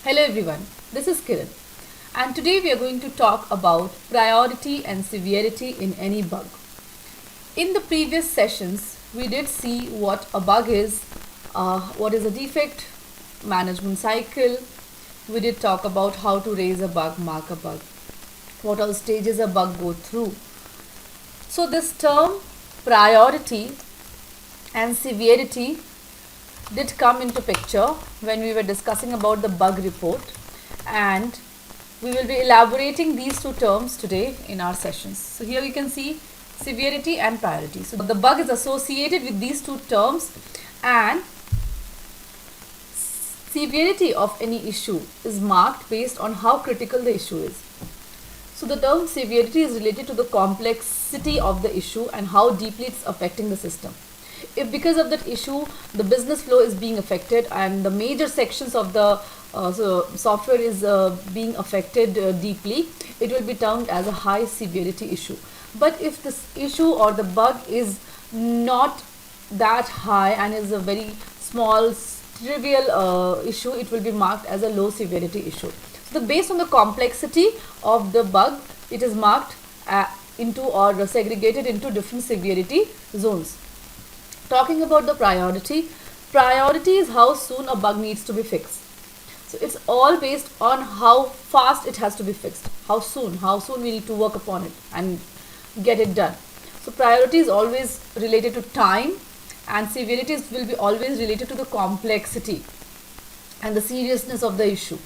Hello everyone, this is Kiran and today we are going to talk about priority and severity in any bug. In the previous sessions, we did see what a bug is, what is a defect, management cycle. We did talk about how to raise a bug, mark a bug, what all stages a bug go through. So this term priority and severity did come into picture when we were discussing about the bug report, and we will be elaborating these two terms today in our sessions. So here you can see severity and priority. So the bug is associated with these two terms, and severity of any issue is marked based on how critical the issue is. So the term severity is related to the complexity of the issue and how deeply it's affecting the system. If because of that issue the business flow is being affected and the major sections of the software is being affected deeply, it will be termed as a high severity issue. But if this issue or the bug is not that high and is a very small trivial issue, it will be marked as a low severity issue. So based on the complexity of the bug, it is marked into or segregated into different severity zones. Talking about the priority is how soon a bug needs to be fixed. So it's all based on how fast it has to be fixed, how soon we need to work upon it and get it done. So priority is always related to time, and severity will be always related to the complexity and the seriousness of the issue.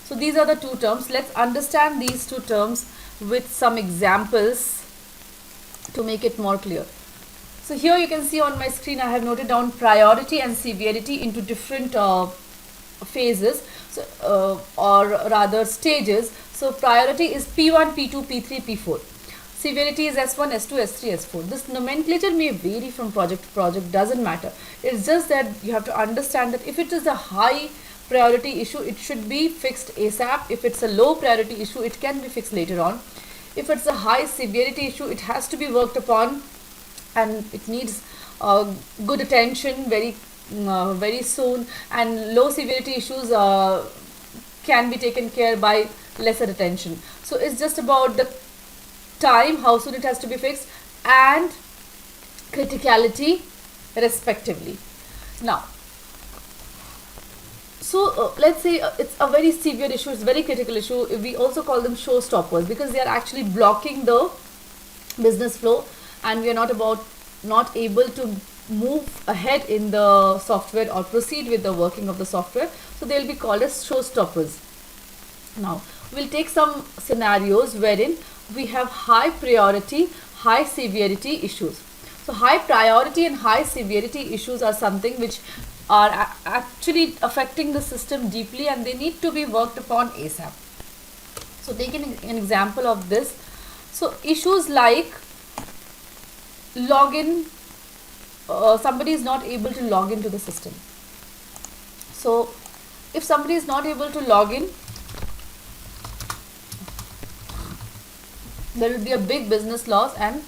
So these are the two terms. Let's understand these two terms with some examples to make it more clear. So here you can see on my screen I have noted down priority and severity into different phases, or rather stages. So priority is P1, P2, P3, P4. Severity is S1, S2, S3, S4. This nomenclature may vary from project to project, doesn't matter. It's just that you have to understand that if it is a high priority issue, it should be fixed ASAP. If it's a low priority issue, it can be fixed later on. If it's a high severity issue, it has to be worked upon and it needs good attention very soon, and low severity issues can be taken care by lesser attention. So it's just about the time, how soon it has to be fixed, and criticality respectively. Now, so let's say it's a very severe issue, it's a very critical issue. We also call them showstoppers because they are actually blocking the business flow and we are not able to move ahead in the software or proceed with the working of the software. So they will be called as showstoppers. Now we'll take some scenarios wherein we have high priority, high severity issues. So high priority and high severity issues are something which are actually affecting the system deeply and they need to be worked upon ASAP. So taking an example of this, so issues like login, somebody is not able to log into the system. So if somebody is not able to log in, there will be a big business loss and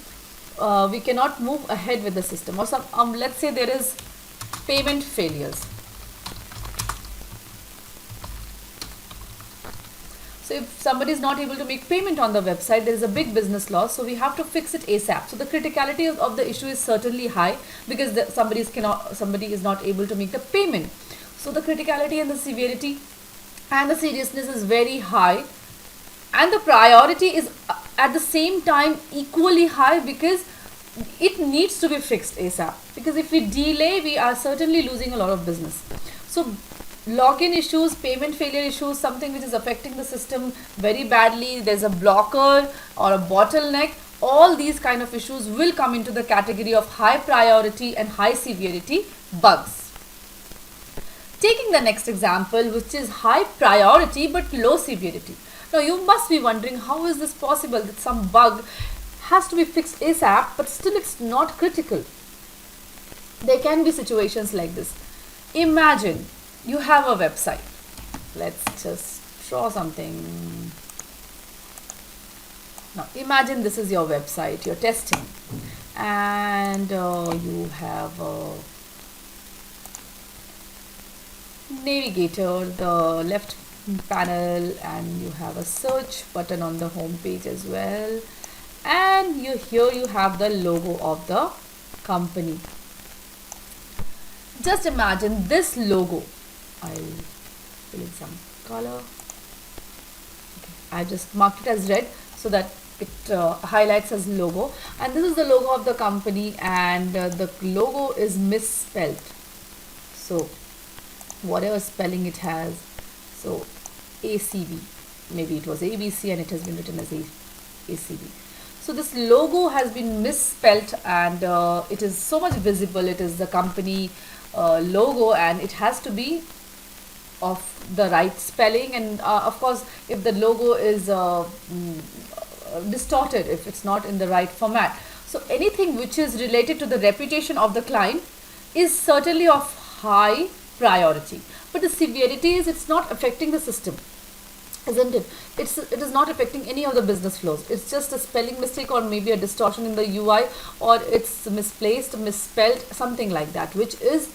we cannot move ahead with the system. Or let's say there is payment failures. So if somebody is not able to make payment on the website, there is a big business loss. So we have to fix it ASAP. So the criticality of the issue is certainly high because somebody is not able to make the payment. So the criticality and the severity and the seriousness is very high, and the priority is at the same time equally high because it needs to be fixed ASAP. Because if we delay, we are certainly losing a lot of business. So login issues, payment failure issues, something which is affecting the system very badly, there's a blocker or a bottleneck, all these kind of issues will come into the category of high priority and high severity bugs. Taking the next example, which is high priority but low severity. Now you must be wondering, how is this possible that some bug has to be fixed ASAP but still it's not critical? There can be situations like this. Imagine you have a website. Let's just draw something. Now imagine this is your website, you're testing, and you have a navigator, the left panel, and you have a search button on the home page as well, and here you have the logo of the company. Just imagine this logo. I'll fill in some color. Okay, I just marked it as red so that it highlights as logo, and this is the logo of the company, and the logo is misspelled. So whatever spelling it has, so ACB, maybe it was ABC and it has been written as ACB. So this logo has been misspelled, and it is so much visible. It is the company logo, and it has to be of the right spelling, and of course if the logo is distorted, if it's not in the right format. So anything which is related to the reputation of the client is certainly of high priority, but the severity is it's not affecting the system, isn't it? It is not affecting any of the business flows. It's just a spelling mistake, or maybe a distortion in the UI, or it's misplaced, misspelled, something like that, which is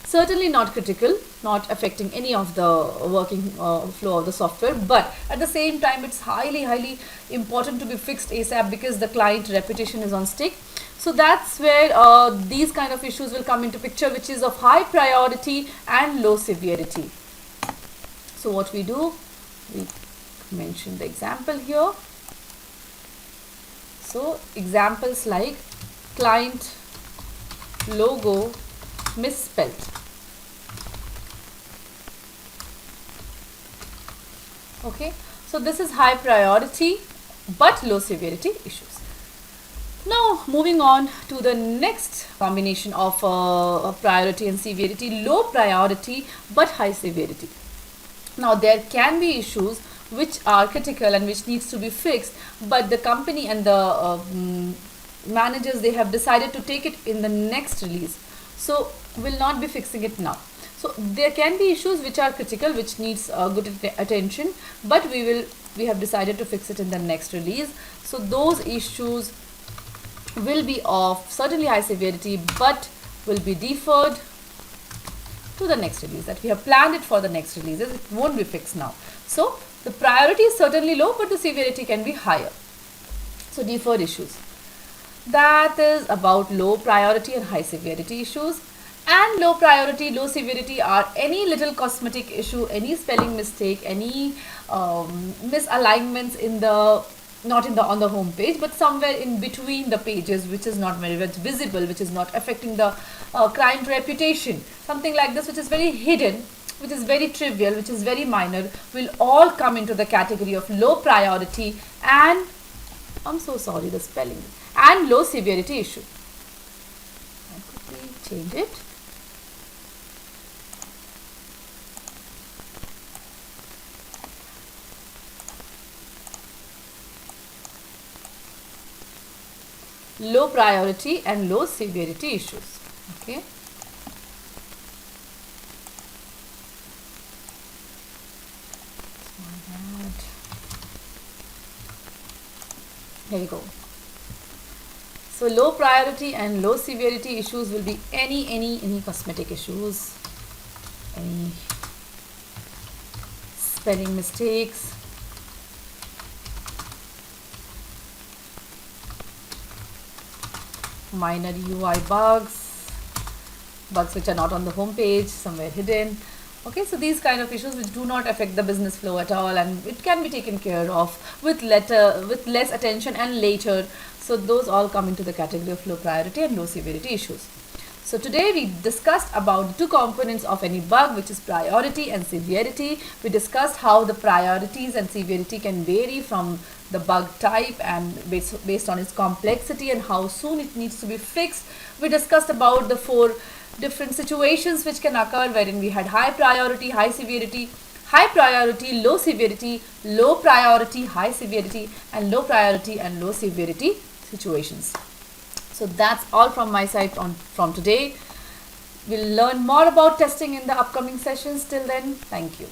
certainly not critical, not affecting any of the working flow of the software, but at the same time it's highly important to be fixed ASAP, because the client reputation is on stake. So that's where these kind of issues will come into picture, which is of high priority and low severity. So what we do, we mention the example here. So examples like client logo misspelled. Okay, so this is high priority but low severity issues. Now moving on to the next combination of priority and severity, low priority but high severity. Now there can be issues which are critical and which needs to be fixed, but the company and the managers, they have decided to take it in the next release, so will not be fixing it now. So there can be issues which are critical, which needs good attention, but we have decided to fix it in the next release. So those issues will be of certainly high severity, but will be deferred to the next release, that we have planned it for the next releases. It won't be fixed now. So the priority is certainly low, but the severity can be higher. So deferred issues. That is about low priority and high severity issues. And low priority, low severity are any little cosmetic issue, any spelling mistake, any misalignments in the, not in the on the home page, but somewhere in between the pages, which is not very much visible, which is not affecting the client reputation. Something like this, which is very hidden, which is very trivial, which is very minor, will all come into the category of low priority and, I'm so sorry, the spelling, and low severity issue. I quickly change it. Low priority and low severity issues. Okay. Here you go. So low priority and low severity issues will be any cosmetic issues, any spelling mistakes, minor UI bugs which are not on the home page, somewhere hidden. Okay, so these kind of issues which do not affect the business flow at all, and it can be taken care of with less attention and later. So those all come into the category of low priority and low severity issues. So today we discussed about the two components of any bug, which is priority and severity. We discussed how the priorities and severity can vary from the bug type and based on its complexity and how soon it needs to be fixed. We discussed about the 4 different situations which can occur, wherein we had high priority, high severity, high priority, low severity, low priority, high severity, and low priority and low severity situations. So that's all from my side from today. We'll learn more about testing in the upcoming sessions. Till then, thank you.